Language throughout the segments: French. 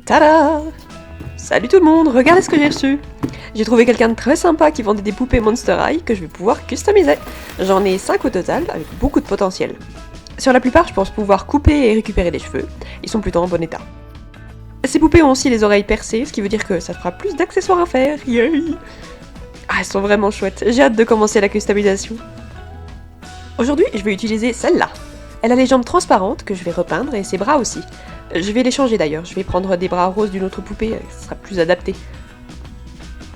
Tada! Salut tout le monde, regardez ce que j'ai reçu! J'ai trouvé quelqu'un de très sympa qui vendait des poupées Monster High que je vais pouvoir customiser. J'en ai 5 au total, avec beaucoup de potentiel. Sur la plupart, je pense pouvoir couper et récupérer les cheveux. Ils sont plutôt en bon état. Ces poupées ont aussi les oreilles percées, ce qui veut dire que ça fera plus d'accessoires à faire. Yay! Ah, elles sont vraiment chouettes. J'ai hâte de commencer la customisation. Aujourd'hui, je vais utiliser celle-là. Elle a les jambes transparentes que je vais repeindre et ses bras aussi. Je vais les changer d'ailleurs, je vais prendre des bras roses d'une autre poupée, ce sera plus adapté.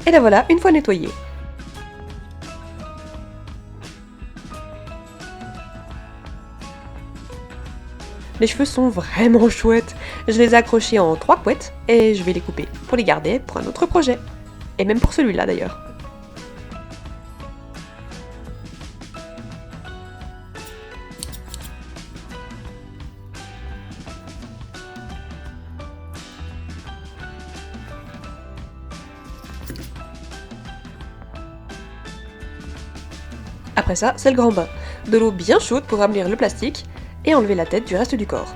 Et la voilà, une fois nettoyée. Les cheveux sont vraiment chouettes. Je les ai accrochés en 3 couettes et je vais les couper pour les garder pour un autre projet. Et même pour celui-là d'ailleurs. Après ça, c'est le grand bain. De l'eau bien chaude pour ramollir le plastique et enlever la tête du reste du corps.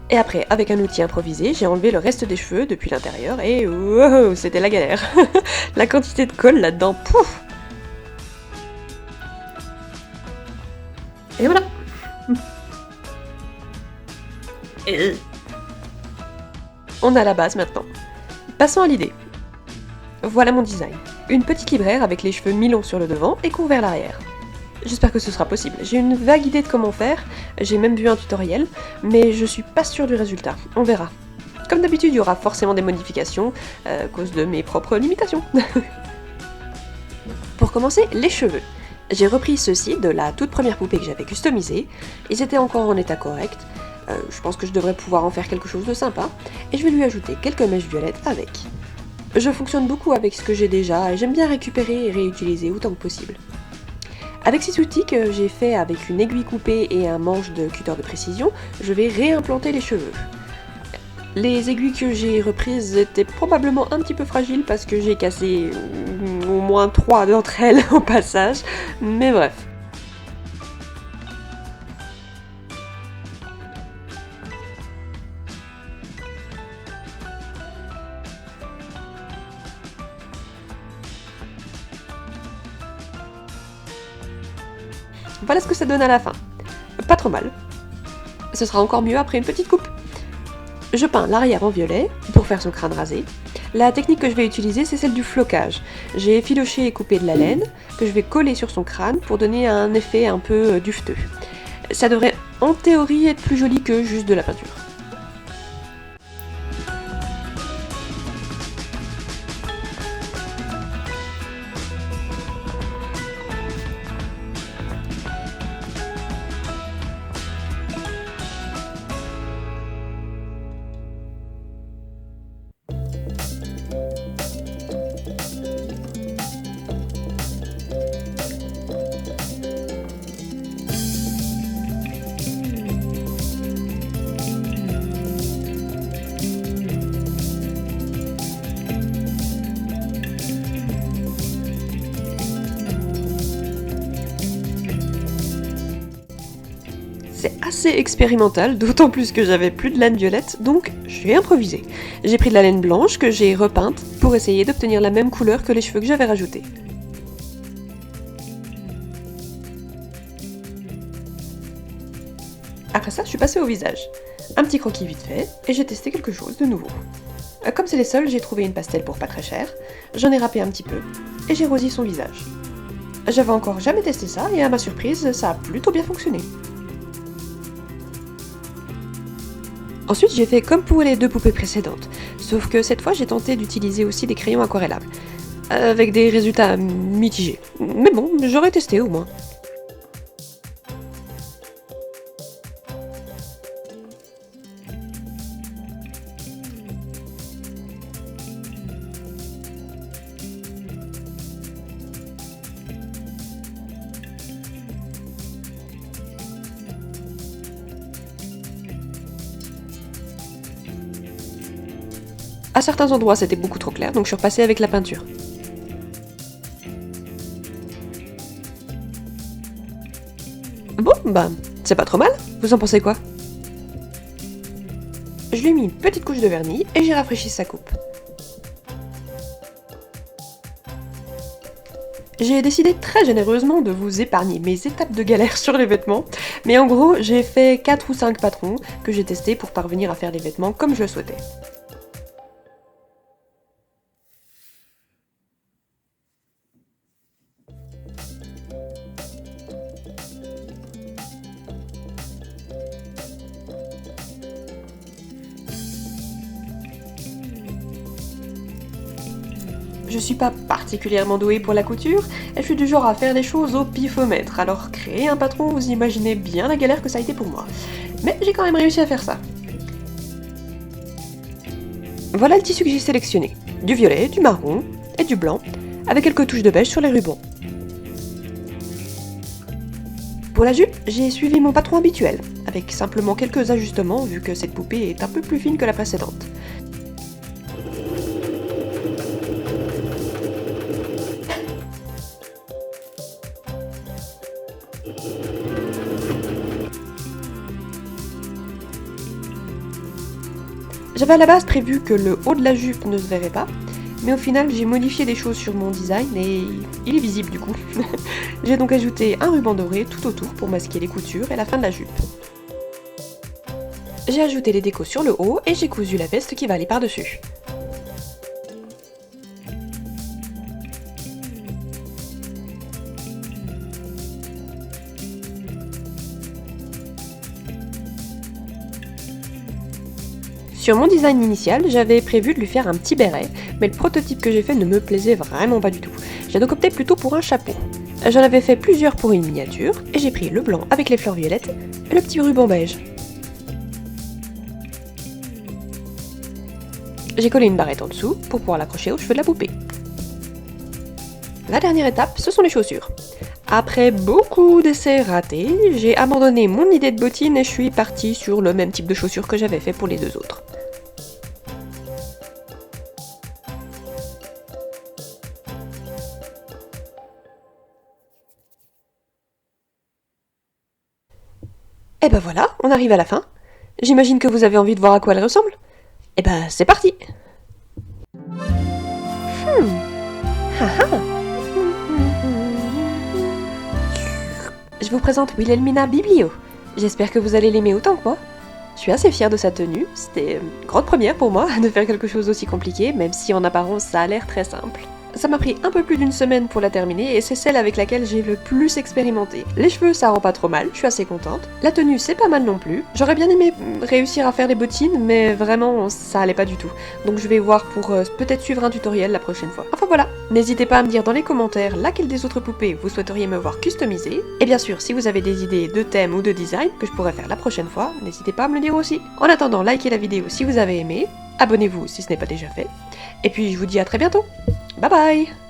Et après, avec un outil improvisé, j'ai enlevé le reste des cheveux depuis l'intérieur et wow, c'était la galère. La quantité de colle là-dedans, pouf! Et voilà. On a la base maintenant. Passons à l'idée. Voilà mon design. Une petite libraire avec les cheveux mi-longs sur le devant et courts vers l'arrière. J'espère que ce sera possible. J'ai une vague idée de comment faire, j'ai même vu un tutoriel, mais je suis pas sûre du résultat. On verra. Comme d'habitude, il y aura forcément des modifications à cause de mes propres limitations. Pour commencer, les cheveux. J'ai repris ceux-ci de la toute première poupée que j'avais customisée. Ils étaient encore en état correct. Je pense que je devrais pouvoir en faire quelque chose de sympa. Et je vais lui ajouter quelques mèches violettes avec. Je fonctionne beaucoup avec ce que j'ai déjà et j'aime bien récupérer et réutiliser autant que possible. Avec ces outils que j'ai fait avec une aiguille coupée et un manche de cutter de précision, je vais réimplanter les cheveux. Les aiguilles que j'ai reprises étaient probablement un petit peu fragiles parce que j'ai cassé au moins 3 d'entre elles au passage, mais bref. Voilà ce que ça donne à la fin. Pas trop mal. Ce sera encore mieux après une petite coupe. Je peins l'arrière en violet pour faire son crâne rasé. La technique que je vais utiliser, c'est celle du flocage. J'ai effiloché et coupé de la laine que je vais coller sur son crâne pour donner un effet un peu duveteux. Ça devrait en théorie être plus joli que juste de la peinture. C'est assez expérimental, d'autant plus que j'avais plus de laine violette, donc j'ai improvisé. J'ai pris de la laine blanche que j'ai repeinte pour essayer d'obtenir la même couleur que les cheveux que j'avais rajoutés. Après ça, je suis passée au visage. Un petit croquis vite fait, et j'ai testé quelque chose de nouveau. Comme c'est les seuls, j'ai trouvé une pastel pour pas très cher, j'en ai râpé un petit peu, et j'ai rosé son visage. J'avais encore jamais testé ça, et à ma surprise, ça a plutôt bien fonctionné. Ensuite, j'ai fait comme pour les 2 poupées précédentes, sauf que cette fois, j'ai tenté d'utiliser aussi des crayons aquarellables, avec des résultats mitigés. Mais bon, j'aurais testé au moins. certains endroits c'était beaucoup trop clair, donc je suis repassée avec la peinture. Bon, bah, c'est pas trop mal, vous en pensez quoi? Je lui ai mis une petite couche de vernis et j'ai rafraîchi sa coupe. J'ai décidé très généreusement de vous épargner mes étapes de galère sur les vêtements, mais en gros j'ai fait 4 ou 5 patrons que j'ai testés pour parvenir à faire les vêtements comme je le souhaitais. Je suis pas particulièrement douée pour la couture, et je suis du genre à faire des choses au pifomètre, alors créer un patron, vous imaginez bien la galère que ça a été pour moi. Mais j'ai quand même réussi à faire ça. Voilà le tissu que j'ai sélectionné. Du violet, du marron et du blanc, avec quelques touches de beige sur les rubans. Pour la jupe, j'ai suivi mon patron habituel, avec simplement quelques ajustements vu que cette poupée est un peu plus fine que la précédente. J'avais à la base prévu que le haut de la jupe ne se verrait pas, mais au final j'ai modifié des choses sur mon design et il est visible du coup. J'ai donc ajouté un ruban doré tout autour pour masquer les coutures et la fin de la jupe. J'ai ajouté les décos sur le haut et j'ai cousu la veste qui va aller par-dessus. Sur mon design initial, j'avais prévu de lui faire un petit béret, mais le prototype que j'ai fait ne me plaisait vraiment pas du tout. J'ai donc opté plutôt pour un chapeau. J'en avais fait plusieurs pour une miniature, et j'ai pris le blanc avec les fleurs violettes et le petit ruban beige. J'ai collé une barrette en dessous pour pouvoir l'accrocher aux cheveux de la poupée. La dernière étape, ce sont les chaussures. Après beaucoup d'essais ratés, j'ai abandonné mon idée de bottines et je suis partie sur le même type de chaussures que j'avais fait pour les deux autres. Et ben voilà, on arrive à la fin. J'imagine que vous avez envie de voir à quoi elle ressemble. Et ben c'est parti. Je vous présente Wilhelmina Biblio. J'espère que vous allez l'aimer autant que moi. Je suis assez fière de sa tenue, c'était une grande première pour moi de faire quelque chose d'aussi compliqué, même si en apparence ça a l'air très simple. Ça m'a pris un peu plus d'une semaine pour la terminer et c'est celle avec laquelle j'ai le plus expérimenté. Les cheveux ça rend pas trop mal, je suis assez contente. La tenue c'est pas mal non plus. J'aurais bien aimé réussir à faire les bottines mais vraiment ça allait pas du tout. Donc je vais voir pour peut-être suivre un tutoriel la prochaine fois. Enfin voilà, n'hésitez pas à me dire dans les commentaires laquelle des autres poupées vous souhaiteriez me voir customiser. Et bien sûr si vous avez des idées de thèmes ou de design que je pourrais faire la prochaine fois, n'hésitez pas à me le dire aussi. En attendant, likez la vidéo si vous avez aimé, abonnez-vous si ce n'est pas déjà fait. Et puis je vous dis à très bientôt. Bye bye!